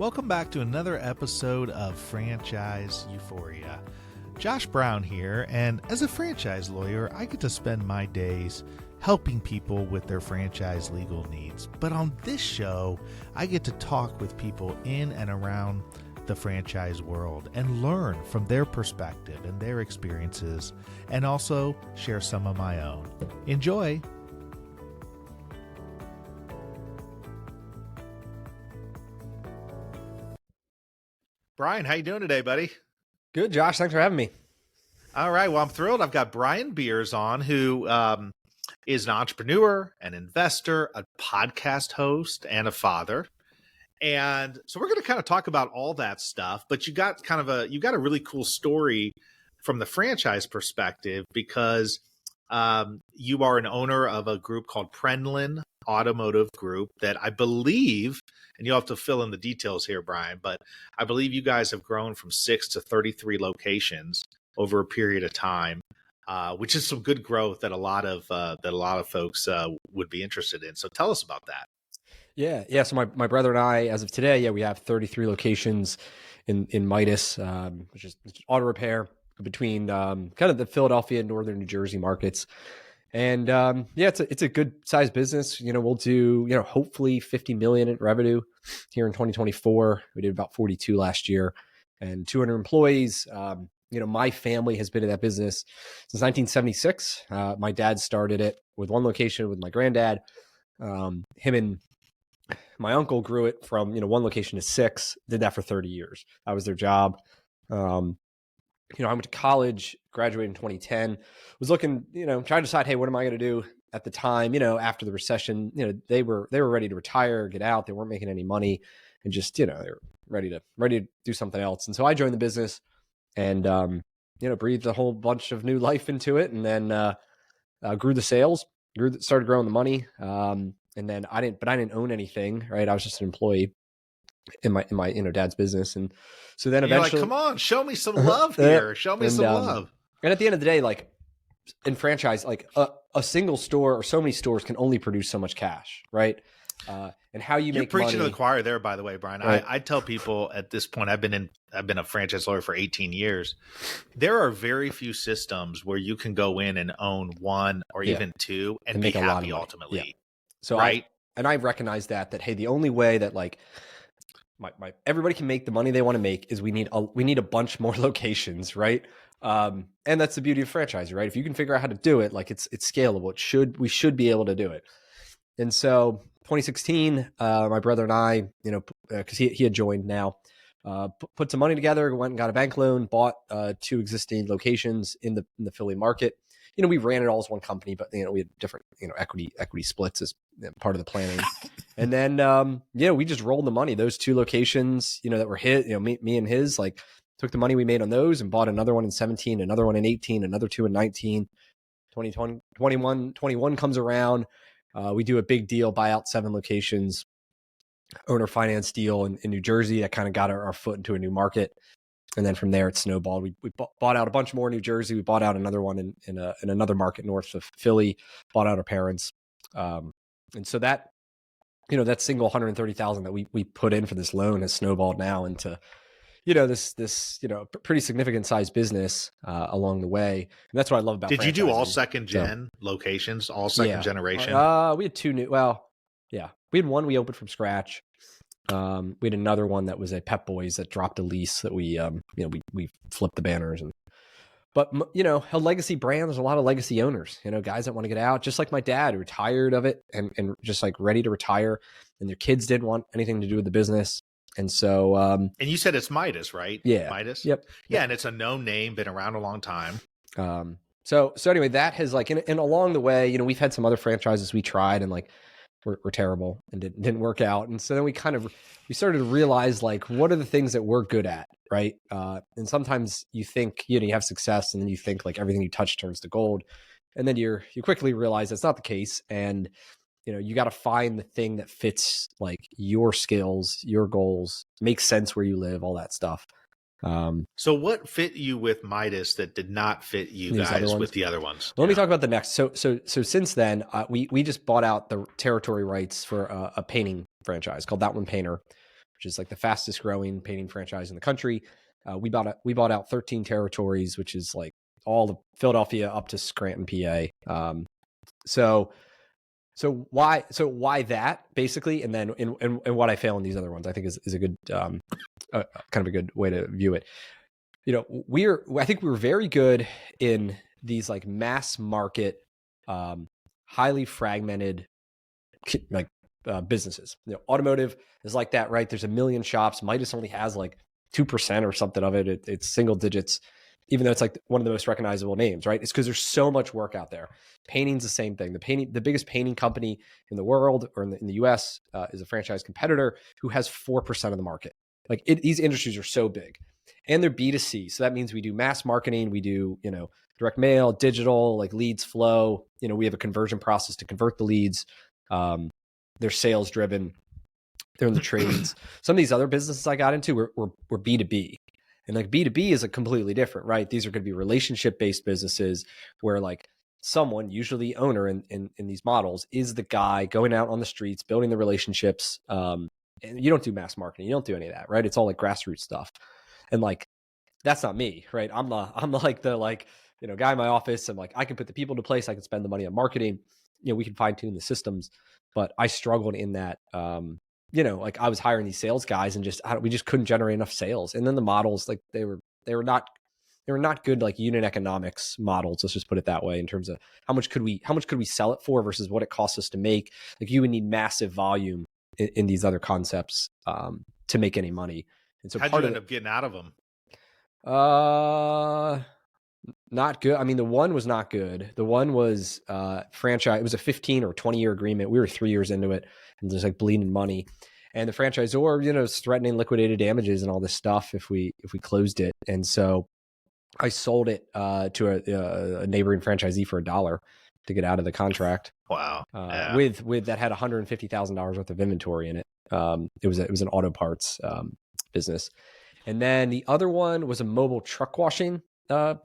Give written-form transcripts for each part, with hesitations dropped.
Welcome back to another episode of Franchise Euphoria. Josh Brown here, and as a franchise lawyer, I get to spend my days helping people with their franchise legal needs. But on this show, I get to talk with people in and around the franchise world and learn from their perspective and their experiences, and also share some of my own. Enjoy! Brian, how you doing today, buddy? Good, Josh. Thanks for having me. All right. Well, I'm thrilled. I've got Brian Beers on, who is an entrepreneur, an investor, a podcast host, and a father. And so we're going to kind of talk about all that stuff. But you got a really cool story from the franchise perspective, because you are an owner of a group called Prenlin Automotive Group that I believe, and you'll have to fill in the details here, Brian, but I believe you guys have grown from 6 to 33 locations over a period of time, which is some good growth that a lot of folks would be interested in. So tell us about that. Yeah. So my brother and I, as of today, we have 33 locations in Midas, which is auto repair between kind of the Philadelphia and northern New Jersey markets. And it's a good sized business. We'll do, hopefully 50 million in revenue here in 2024. We did about 42 last year, and 200 employees. My family has been in that business since 1976. My dad started it with one location with my granddad. Him and my uncle grew it from, one location to 6, did that for 30 years. That was their job. I went to college, graduated in 2010, was looking, trying to decide, hey, what am I going to do at the time? After the recession, they were ready to retire, get out. They weren't making any money, and just, they were ready to do something else. And so I joined the business and, breathed a whole bunch of new life into it, and then grew the sales, started growing the money. And then I didn't own anything, right? I was just an employee in my dad's business. And so then eventually, you're like, come on, show me some love here. Show me some love. And at the end of the day, like in franchise, like a single store or so many stores can only produce so much cash, right? And how you're preaching money, to the choir there, by the way, Brian. Right. I tell people at this point, I've been a franchise lawyer for 18 years. There are very few systems where you can go in and own one or even two and be happy ultimately. Yeah. So right. I recognize that hey, the only way that like everybody can make the money they want to make is we need a bunch more locations, right? And that's the beauty of franchising, right? If you can figure out how to do it, like it's scalable. We should be able to do it. And so 2016, my brother and I, because he had joined now, put some money together, went and got a bank loan, bought 2 existing locations in the Philly market. We ran it all as one company, but we had different equity splits as part of the planning. And then we just rolled the money. Those 2 locations, that were hit, me and his, like took the money we made on those and bought another one in 17, another one in 18, another 2 in 19. 2020, 21 comes around. We do a big deal, buy out 7 locations, owner finance deal in New Jersey that kind of got our foot into a new market. And then from there, it snowballed. We bought out a bunch more in New Jersey. We bought out another one in another market north of Philly, bought out our parents. And so that, that single $130,000 that we put in for this loan has snowballed now into, this pretty significant sized business along the way. And that's what I love about Did you do all second gen locations, all second generation? We had 2 new, we had one we opened from scratch. We had another one that was a Pep Boys that dropped a lease that we flipped the banners but a legacy brand, there's a lot of legacy owners, guys that want to get out, just like my dad, who were tired of it and just like ready to retire, and their kids didn't want anything to do with the business. And so, and you said it's Midas, right? Yeah. Midas. Yep. Yeah. And it's a known name, been around a long time. So anyway, that has like, and along the way, we've had some other franchises we tried and like, were terrible and didn't work out. And so then we started to realize like, what are the things that we're good at, right? And sometimes you think, you have success and then you think like everything you touch turns to gold. And then you quickly realize that's not the case. And, you got to find the thing that fits like your skills, your goals, makes sense where you live, all that stuff. So what fit you with Midas that did not fit you guys with the other ones? Let me talk about the next. So since then, we just bought out the territory rights for a painting franchise called That One Painter, which is like the fastest growing painting franchise in the country. We bought out 13 territories, which is like all of Philadelphia up to Scranton, PA. So why that basically, and then and what I fail in these other ones, I think is a good kind of a good way to view it. I think we were very good in these like mass market, highly fragmented like businesses. Automotive is like that, right? There's a million shops. Midas only has like 2% or something of it. It's single digits, even though it's like one of the most recognizable names, right? It's because there's so much work out there. Painting's the same thing. The biggest painting company in the world or in the US is a franchise competitor who has 4% of the market. Like these industries are so big, and they're B2C. So that means we do mass marketing. We do, direct mail, digital, like leads flow. We have a conversion process to convert the leads. They're sales driven. They're in the trades. Some of these other businesses I got into were B2B. And like B2B is a completely different, right? These are going to be relationship based businesses where like someone, usually the owner in these models, is the guy going out on the streets, building the relationships. And you don't do mass marketing. You don't do any of that, right? It's all like grassroots stuff. And like, that's not me, right? I'm like the guy in my office. I'm like, I can put the people into place. I can spend the money on marketing. We can fine tune the systems, but I struggled in that. Like I was hiring these sales guys and we just couldn't generate enough sales. And then the models, like they were not good, like unit economics models. Let's just put it that way in terms of how much could we sell it for versus what it costs us to make. Like you would need massive volume in these other concepts to make any money. And so how'd you end up getting out of them? Not good. I mean, the one was not good. The one was franchise. It was a 15 or 20-year agreement. We were 3 years into it, and there's like bleeding money. And the franchisor, is threatening liquidated damages and all this stuff if we closed it. And so I sold it to a neighboring franchisee for $1 to get out of the contract. Wow. Yeah. With that had $150,000 worth of inventory in it. It was an auto parts business. And then the other one was a mobile truck washing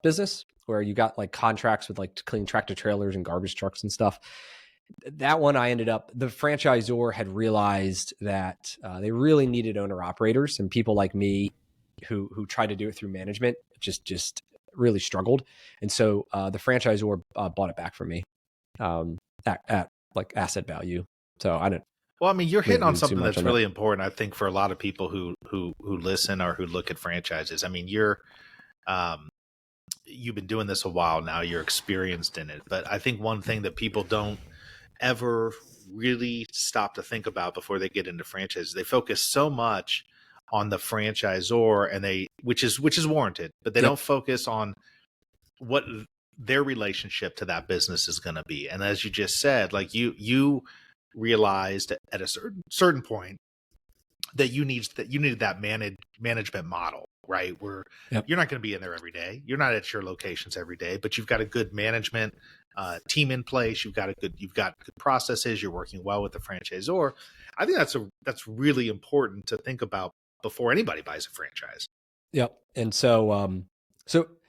business where you got like contracts with like to clean tractor trailers and garbage trucks and stuff. That one the franchisor had realized that they really needed owner operators, and people like me who tried to do it through management just really struggled. And so the franchisor bought it back from me at like asset value. So I didn't. Well, I mean, you're hitting on something that's really important, I think, for a lot of people who listen or who look at franchises. I mean, you've been doing this a while now. You're experienced in it. But I think one thing that people don't ever really stop to think about before they get into franchises, they focus so much on the franchisor, and which is warranted, but they don't focus on what their relationship to that business is going to be. And as you just said, like you realized at a certain point that you needed that management model, right? Where you're not going to be in there every day. You're not at your locations every day, but you've got a good management team in place. You've got good processes. You're working well with the franchisor. I think that's really important to think about before anybody buys a franchise. Yep. And so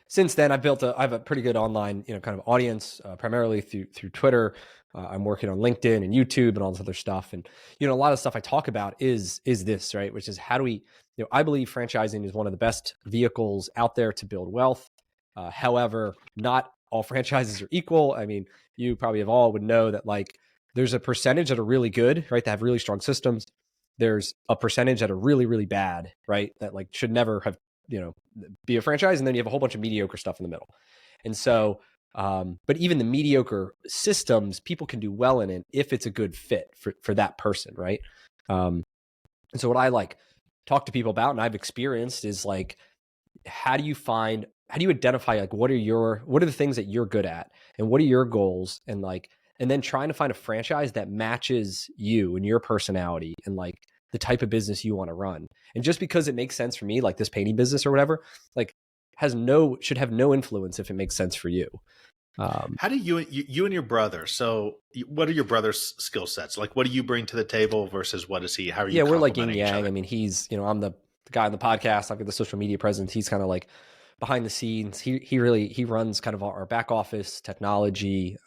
since then I have a pretty good online, kind of audience, primarily through Twitter. I'm working on LinkedIn and YouTube and all this other stuff. And, a lot of stuff I talk about is this, right? Which is how do we, I believe franchising is one of the best vehicles out there to build wealth. However, not all franchises are equal. I mean, you probably would know that like there's a percentage that are really good, right? That have really strong systems. There's a percentage that are really, really bad, right? That like should never have, be a franchise. And then you have a whole bunch of mediocre stuff in the middle. And so, but even the mediocre systems, people can do well in it if it's a good fit for that person, right? And so what I like talk to people about, and I've experienced, is like, how do you identify like what are the things that you're good at, and what are your goals, and then trying to find a franchise that matches you and your personality and like the type of business you want to run. And just because it makes sense for me, like this painting business or whatever, like should have no influence if it makes sense for you. How do you and your brother? So, what are your brother's skill sets? Like, what do you bring to the table versus what is he? How are you? Yeah, we're like yin yang. I mean, he's I'm the guy on the podcast. I've got the social media presence. He's kind of like behind the scenes. He runs kind of our back office technology.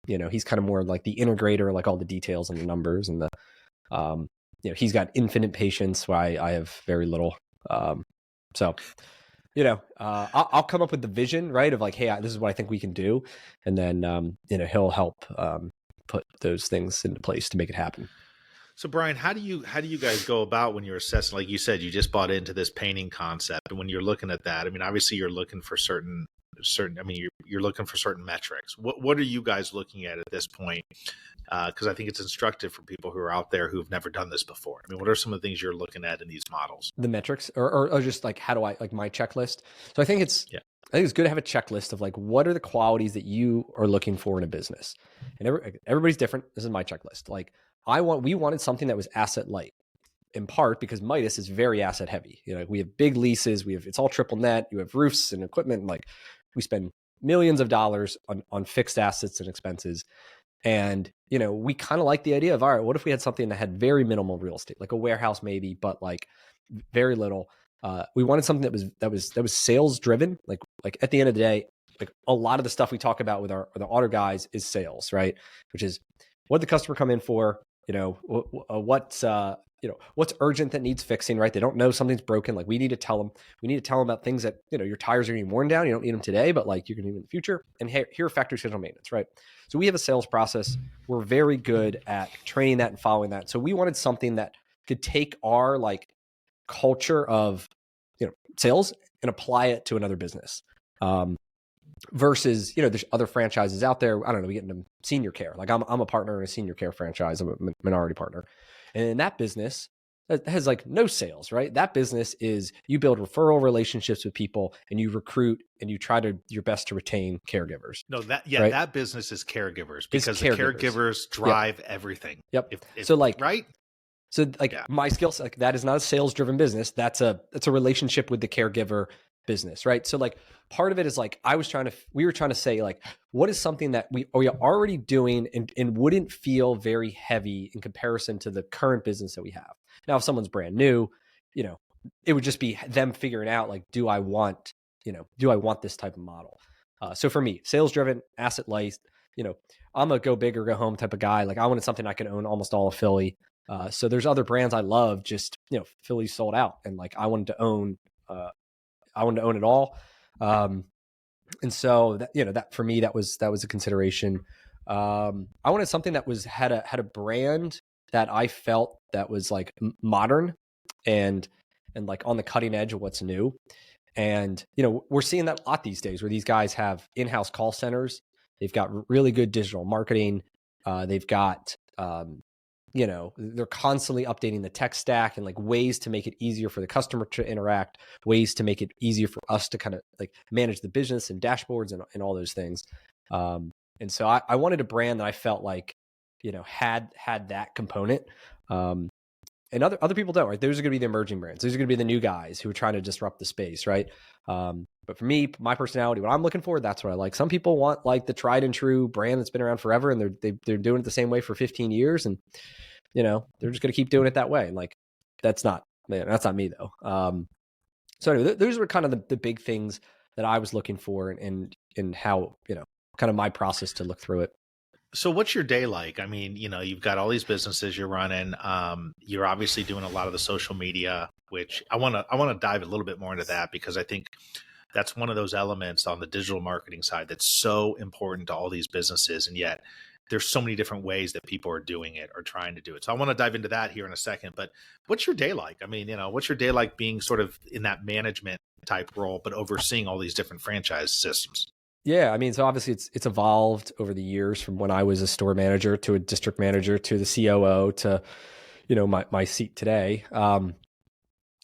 He's kind of more like the integrator, like all the details and the numbers and the he's got infinite patience while I have very little. So, I'll come up with the vision, right? Of like, hey, this is what I think we can do. And then, he'll help put those things into place to make it happen. So Brian, how do you guys go about when you're assessing? Like you said, you just bought into this painting concept, and when you're looking at that, I mean, obviously you're looking for certain. I mean, you're looking for certain metrics. What are you guys looking at this point? Because I think it's instructive for people who are out there who've never done this before. I mean, what are some of the things you're looking at in these models? The metrics, or just like, how do I, like, my checklist? So I think it's good to have a checklist of like, what are the qualities that you are looking for in a business? And everybody's different. This is my checklist. Like, we wanted something that was asset light, in part because Midas is very asset heavy. We have big leases. It's all triple net. You have roofs and equipment. And like, we spend millions of dollars on fixed assets and expenses. And, we kind of like the idea of, all right, what if we had something that had very minimal real estate, like a warehouse maybe, but like very little. We wanted something that was sales driven. Like at the end of the day, like a lot of the stuff we talk about with the auto guys is sales, right? Which is what the customer come in for, what's urgent that needs fixing, right? They don't know something's broken. Like we need to tell them about things that, your tires are getting worn down. You don't need them today, but like you're going to need them in the future. And here are factory schedule maintenance, right? So we have a sales process. We're very good at training that and following that. So we wanted something that could take our like culture of, sales and apply it to another business. Versus, there's other franchises out there. I don't know, we get into senior care. Like I'm a partner in a senior care franchise. I'm a minority partner. And in that business, that has like no sales, right? That business is you build referral relationships with people and you recruit and you try your best to retain caregivers. No, that business is caregivers because the caregivers drive everything. Yep. So like, right. So like my skill set, like that is not a sales driven business. That's a relationship with the caregiver business, right? So like part of it is like we were trying to say like, what is something that we are already doing and wouldn't feel very heavy in comparison to the current business that we have. Now, if someone's brand new, it would just be them figuring out like, do I want this type of model? So for me, sales driven, asset light, I'm a go big or go home type of guy. Like I wanted something I could own almost all of Philly. So there's other brands I love, just, Philly sold out and like I wanted to own it all. And so that, that for me, that was a consideration. I wanted something that had a brand that I felt that was like modern and like on the cutting edge of what's new. And, we're seeing that a lot these days where these guys have in-house call centers. They've got really good digital marketing. They've got, they're constantly updating the tech stack and like ways to make it easier for the customer to interact, ways to make it easier for us to kind of like manage the business and dashboards and all those things. And so I wanted a brand that I felt like, had that component. And other people don't, right? Those are going to be the emerging brands. Those are going to be the new guys who are trying to disrupt the space, right? But for me, my personality, what I'm looking for, that's what I like. Some people want like the tried and true brand that's been around forever, and they're doing it the same way for 15 years, and they're just going to keep doing it that way. And like that's not me though. So anyway, those were kind of the big things that I was looking for, and how kind of my process to look through it. So what's your day like? I mean, you've got all these businesses you're running. You're obviously doing a lot of the social media, which I want to dive a little bit more into that, because I think that's one of those elements on the digital marketing side that's so important to all these businesses. And yet there's so many different ways that people are doing it or trying to do it. So I want to dive into that here in a second, but what's your day like? I mean, what's your day like being sort of in that management type role, but overseeing all these different franchise systems? Yeah, I mean, so obviously it's evolved over the years from when I was a store manager to a district manager to the COO to, my seat today.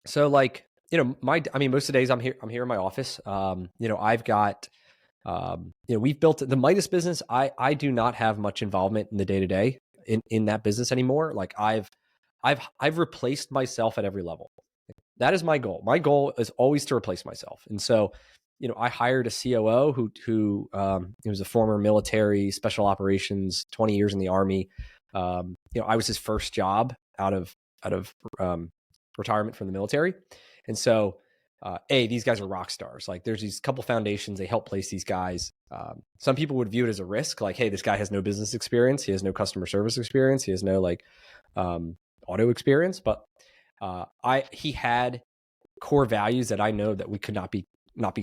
So like, most of the days I'm here in my office. I've got, we've built the Midas business. I do not have much involvement in the day to day in that business anymore. Like I've replaced myself at every level. That is my goal. My goal is always to replace myself. And so, I hired a COO who was a former military special operations, 20 years in the Army. I was his first job out of retirement from the military. And so, these guys are rock stars. Like there's these couple foundations, they help place these guys. Some people would view it as a risk. Like, hey, this guy has no business experience. He has no customer service experience. He has no auto experience, but he had core values that I know that we could not be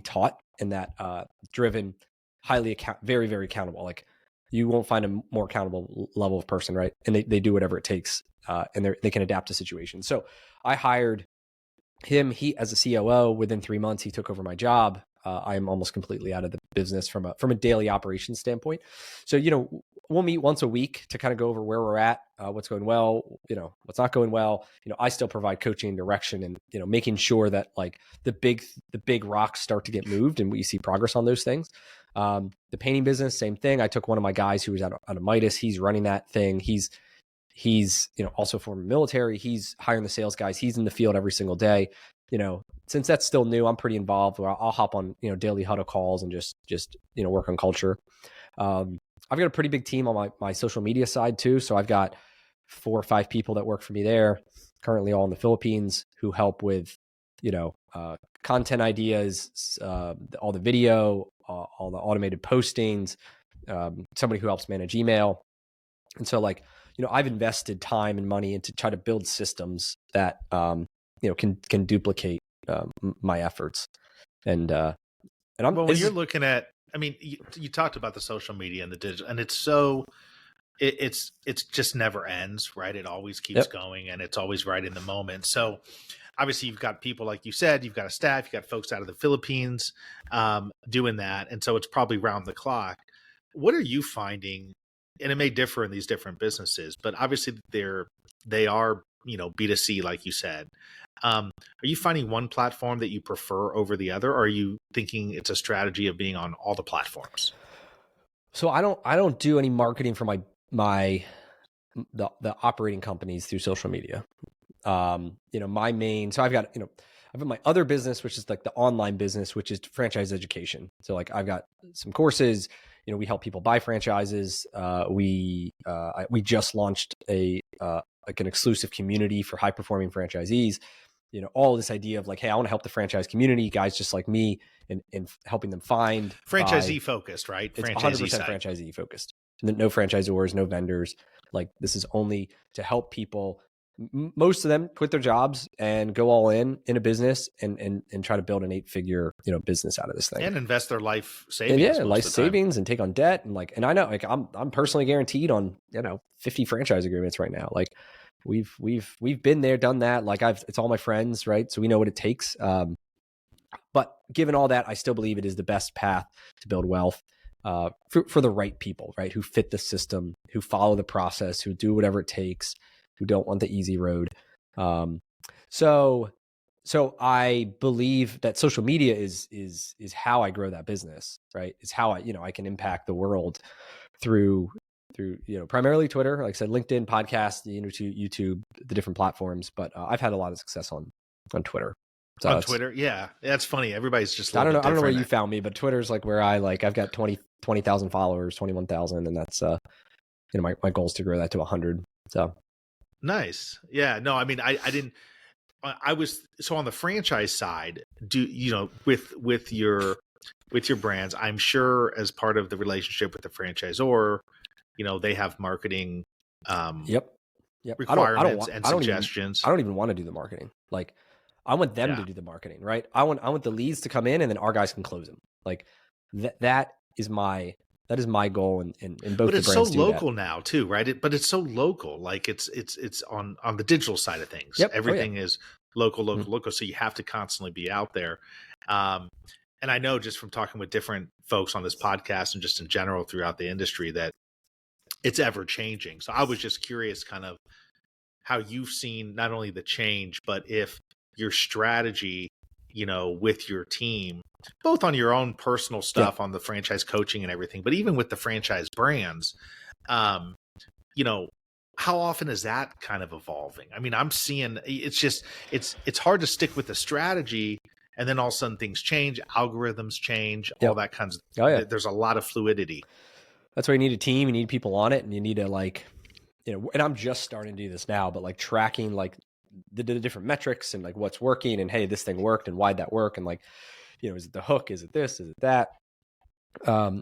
taught, and that driven, highly very, very accountable. Like, you won't find a more accountable level of person, right? And they do whatever it takes, and they can adapt to situations. So I hired him. He, as a COO, within 3 months, he took over my job. I am almost completely out of the business from a daily operations standpoint. So, we'll meet once a week to kind of go over where we're at, what's going well, what's not going well. I still provide coaching and direction, and, making sure that like the big rocks start to get moved and we see progress on those things. The painting business, same thing. I took one of my guys who was out of Midas. He's running that thing. He's also former military. He's hiring the sales guys. He's in the field every single day. Since that's still new, I'm pretty involved, where I'll hop on, daily huddle calls and just work on culture. I've got a pretty big team on my social media side too. So I've got 4 or 5 people that work for me there, currently all in the Philippines, who help with, content ideas, all the video, all the automated postings, somebody who helps manage email. And so like, I've invested time and money into try to build systems that, can duplicate my efforts. And I'm, well, when you're looking at, I mean, you talked about the social media and the digital, and it's so, it's just never ends, right? It always keeps going, and it's always right in the moment. So obviously you've got people, like you said, you've got a staff, you've got folks out of the Philippines doing that. And so it's probably round the clock. What are you finding? And it may differ in these different businesses, but obviously they are, B2C, like you said. Are you finding one platform that you prefer over the other, or are you thinking it's a strategy of being on all the platforms? So I don't do any marketing for the operating companies through social media. My main, so I've got my other business, which is like the online business, which is franchise education. So like I've got some courses, we help people buy franchises. We just launched like an exclusive community for high performing franchisees. All this idea of like, hey, I want to help the franchise community, guys just like me, and helping them find franchisee focused, right? It's 100% franchisee focused. No franchisors, no vendors. Like, this is only to help people. Most of them quit their jobs and go all in a business and try to build an 8-figure business out of this thing, and invest their life savings. And life savings, and take on debt, and I know, like, I'm personally guaranteed on 50 franchise agreements right now. Like, we've been there, done that. Like, it's all my friends, right? So we know what it takes. But given all that, I still believe it is the best path to build wealth for the right people, right? Who fit the system, who follow the process, who do whatever it takes, who don't want the easy road. So I believe that social media is how I grow that business, right? It's how I can impact the world through primarily Twitter, like I said, LinkedIn, podcast, YouTube, the different platforms. But I've had a lot of success on Twitter. So on Twitter, yeah, that's funny. Everybody's just I don't know where you found me, but Twitter's like where I've got 20,000 followers, 21,000, and that's my goal is to grow that to 100. So nice. Yeah, no, I mean, I didn't. I was so on the franchise side. With your brands, I'm sure as part of the relationship with the franchisor, they have marketing. Yep. Requirements and suggestions. I don't even want to do the marketing. Like, I want them to do the marketing, right? I want the leads to come in, and then our guys can close them. Like, that is my goal in both. But it's so local now too, right? But it's so local. Like, it's on the digital side of things. Yep. Everything is local. So you have to constantly be out there. And I know just from talking with different folks on this podcast and just in general throughout the industry that it's ever changing. So I was just curious kind of how you've seen not only the change, but if your strategy, with your team, both on your own personal stuff, on the franchise coaching and everything, but even with the franchise brands, how often is that kind of evolving? I mean, I'm seeing it's just, it's hard to stick with the strategy, and then all of a sudden things change, algorithms change, all that kinds of, there's a lot of fluidity. That's why you need a team, you need people on it, and you need to and I'm just starting to do this now, but like tracking like the different metrics and like what's working, and hey, this thing worked, and why'd that work, and like, is it the hook, is it this, is it that?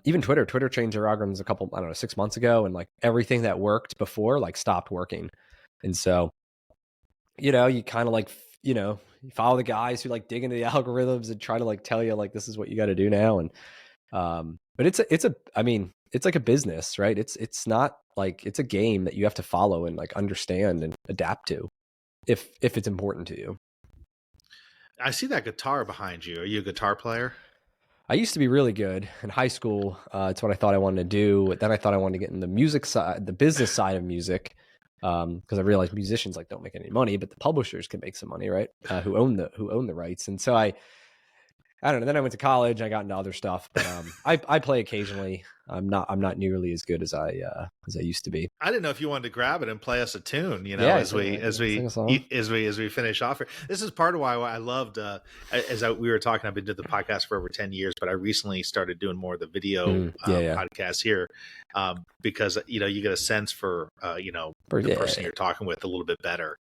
Even Twitter changed their algorithms 6 months ago, and like everything that worked before like stopped working. And so you kind of like, you follow the guys who like dig into the algorithms and try to like tell you like, this is what you got to do now. And, but I mean, it's like a business, right? It's not like, it's a game that you have to follow and like understand and adapt to if it's important to you. I see that guitar behind you. Are you a guitar player? I used to be really good in high school. It's what I thought I wanted to do. Then I thought I wanted to get in the music side, the business side of music, because I realized musicians like don't make any money, but the publishers can make some money, right? Who own the rights. And so I don't know. Then I went to college. I got into other stuff, but I play occasionally. I'm not nearly as good as I used to be. I didn't know if you wanted to grab it and play us a tune, Yeah, as we finish off here. This is part of why I loved, we were talking. I've been doing the podcast for over 10 years, but I recently started doing more of the video podcasts here, because you get a sense for the person you're talking with a little bit better.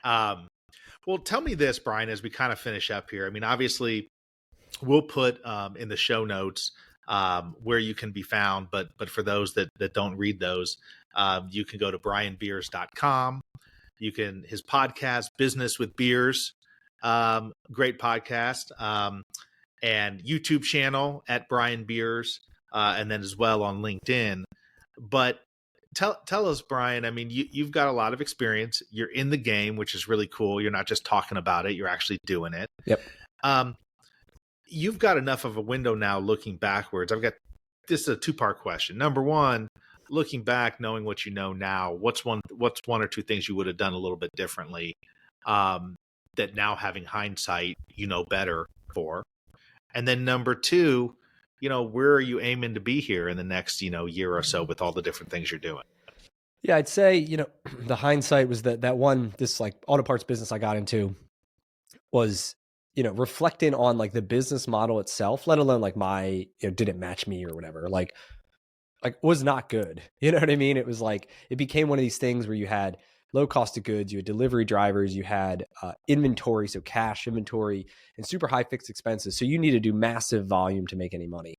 Well, tell me this, Brian, as we kind of finish up here. I mean, obviously, we'll put in the show notes where you can be found, but for those that don't read those, you can go to brianbeers.com. His podcast, Business with Beers, great podcast, and YouTube channel at Brian Beers, and then as well on LinkedIn. But tell us, Brian, I mean, you've got a lot of experience. You're in the game, which is really cool. You're not just talking about it, you're actually doing it. Yep. You've got enough of a window now looking backwards. This is a two-part question. Number one, looking back, knowing what you know now, what's one or two things you would have done a little bit differently, that now having hindsight, better for? And then number two, where are you aiming to be here in the next, year or so with all the different things you're doing? Yeah, I'd say, the hindsight was that one, this like auto parts business I got into was, reflecting on like the business model itself, let alone like my, did it match me or whatever, like was not good. You know what I mean? It was like, it became one of these things where you had low cost of goods, you had delivery drivers, you had inventory, so cash inventory, and super high fixed expenses. So you need to do massive volume to make any money.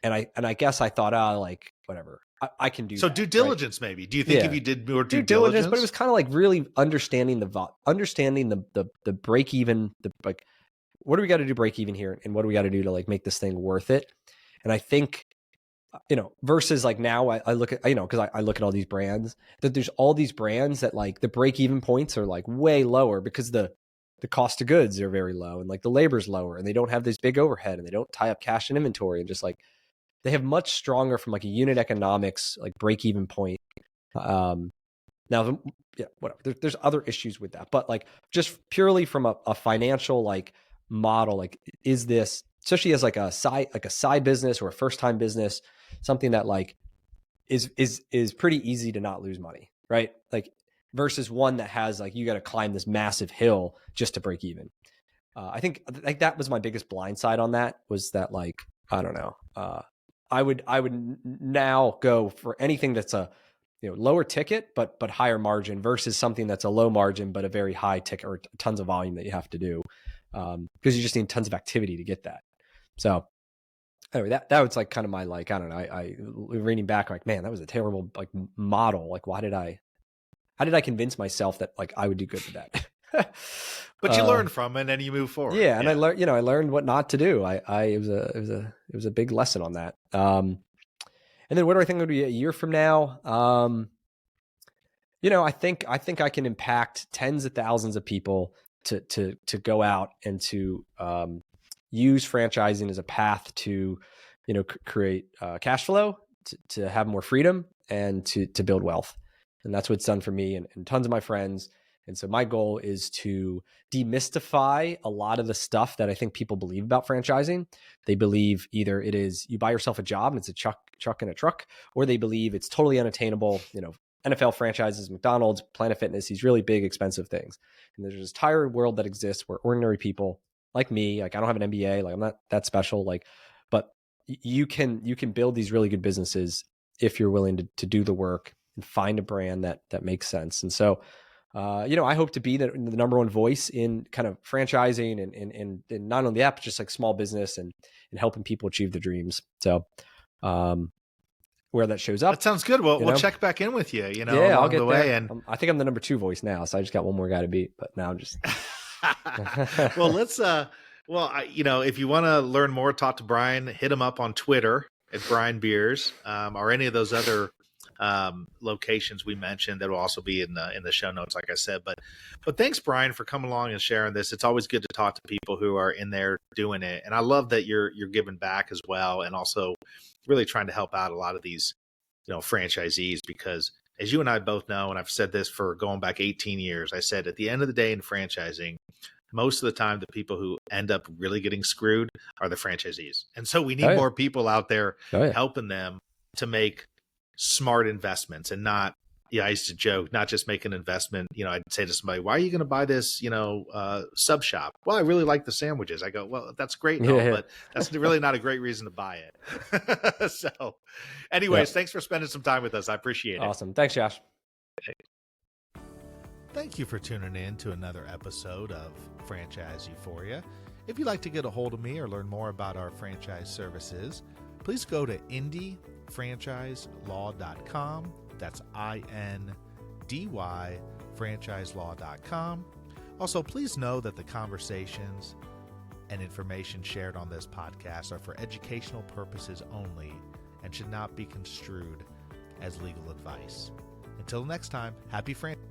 And I guess I thought, like, whatever, I can do. So that, due diligence, right? Maybe. Do you think if you did more due diligence? But it was kind of like really understanding the break even, like, what do we got to do break even here, and what do we got to do to like make this thing worth it? And I think, versus like now I look at, because I look at all these brands, that there's all these brands that like the break even points are like way lower because the cost of goods are very low and like the labor's lower and they don't have this big overhead and they don't tie up cash and inventory, and just like they have much stronger from like a unit economics, like break even point. Now, whatever. There's other issues with that, but like just purely from a financial like model, like is this, especially as like a side business or a first time business, something that like is pretty easy to not lose money, right? Like versus one that has like you got to climb this massive hill just to break even. I think like that was my biggest blind side on that, was that like I don't know. I would now go for anything that's a lower ticket but higher margin versus something that's a low margin but a very high ticket or tons of volume that you have to do, because you just need tons of activity to get that. So anyway, that was like kind of my like, I don't know, I reading back like, man, that was a terrible like model. Like how did I convince myself that like I would do good with that? But you learn from it and then you move forward. Yeah, and I learned what not to do. It was a big lesson on that. And then what do I think would be a year from now? I think I can impact tens of thousands of people to go out and to use franchising as a path to, create cash flow, to have more freedom, and to build wealth. And that's what it's done for me and tons of my friends. And so my goal is to demystify a lot of the stuff that I think people believe about franchising. They believe either it is you buy yourself a job and it's a chuck in a truck, or they believe it's totally unattainable. NFL franchises, McDonald's, Planet Fitness, these really big, expensive things. And there's this entire world that exists where ordinary people like me, like I don't have an MBA, like I'm not that special, like, but you can build these really good businesses if you're willing to do the work and find a brand that makes sense. And so, I hope to be the number one voice in kind of franchising and not only that, but just like small business and helping people achieve their dreams. So, where that shows up. That sounds good. We'll know? check back in with you, Yeah, along I'll get the way. there. And I think I'm the number 2 voice now, so I just got one more guy to beat. But now I'm just well, let's if you want to learn more, talk to Brian, hit him up on Twitter at Brian Beers, or any of those other locations we mentioned that will also be in the show notes, like I said. But thanks, Brian, for coming along and sharing this. It's always good to talk to people who are in there doing it, and I love that you're giving back as well, and also really trying to help out a lot of these franchisees, because as you and I both know, and I've said this for going back 18 years, I said at the end of the day in franchising, most of the time the people who end up really getting screwed are the franchisees, and so we need more people out there helping them to make smart investments, and not, I used to joke, not just make an investment. I'd say to somebody, why are you going to buy this, sub shop? Well, I really like the sandwiches. I go, well, that's great, but that's really not a great reason to buy it. So anyways, thanks for spending some time with us. I appreciate it. Awesome. Thanks, Josh. Thank you for tuning in to another episode of Franchise Euphoria. If you'd like to get a hold of me or learn more about our franchise services, please go to indyfranchiselaw.com. That's INDY franchiselaw.com. Also, please know that the conversations and information shared on this podcast are for educational purposes only and should not be construed as legal advice. Until next time, happy franchise.